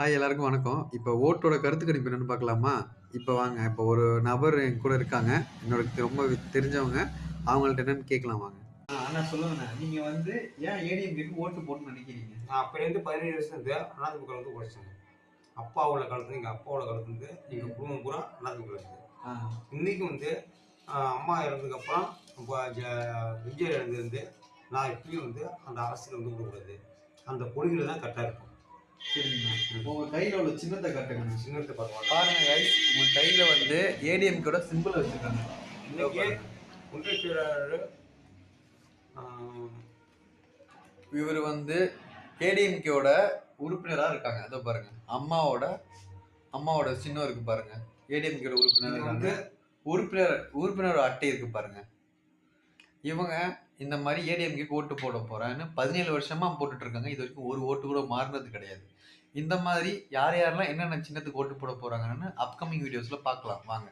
Hi எல்லாருக்கும் வணக்கம். இப்ப ஓட்டோட கருத்து கணிப்பு என்னன்னு பார்க்கலாமா? இப்ப வாங்க. இப்ப ஒரு நபர் என் கூட இருக்காங்க. என்னோட ரொம்ப தெரிஞ்சவங்க. அவங்கள்ட்ட என்னன்னு கேட்கலாம் வாங்க. அண்ணா சொல்லுங்கண்ணா. நீங்க வந்து ஏன் ஏடிஎம்கேக்கு ஓட்டு போடணும்னு நினைக்கிறீங்க? நான் அப்பயிலேருந்து 17 வருஷம் அண்ணாதிமுக வந்து உழைச்சேங்க. அப்பாவோட காலத்துல எங்க அப்பாவோட காலத்துலருந்து எங்க குடும்பம் பூரா அண்ணாதிமுக இருக்குது. ஆ. இன்னைக்கு வந்து அம்மா இறந்ததுக்கப்புறம் இப்ப எம்ஜிஆர் இறந்ததுலருந்து நான் இப்பயும் வந்து அந்த அரசியல் வந்து விடக்கூடாது. அந்த கொள்கையில தான் கரெக்ட்டா இருக்கும். சரிங்கண்ணா. உங்க கையில உள்ள சின்னத்த காட்டுங்கண்ணா. சின்னத்த பார்க்க பாருங்க கைஸ். உங்க கையில வந்து ஏடிஎம்கேட சிம்பிள் வச்சிருக்காங்க. இன்னைக்கு ஒன்றிய செயலாளர் ஆ இவரு வந்து ஏடிஎம்கேவோட உறுப்பினரா இருக்காங்க. அதோ பாருங்க. அம்மாவோட அம்மாவோட சின்னம் இருக்கு பாருங்க. ஏடிஎம்கேட உறுப்பினரா இருக்காங்க. உறுப்பினர் அட்டை இருக்கு பாருங்க. இவங்க இந்த மாதிரி ஏடிஎம்கேக்கு ஓட்டு போட போறேன்னு 17 வருஷமா போட்டுட்டு இருக்காங்க. இது வரைக்கும் ஒரு ஓட்டு கூட மாறுனது கிடையாது. இந்த மாதிரி யார் யாரெல்லாம் என்னென்ன சின்னத்துக்கு ஓட்டு போட போறாங்கன்னு அப்கமிங் வீடியோஸ்ல பார்க்கலாம் வாங்க.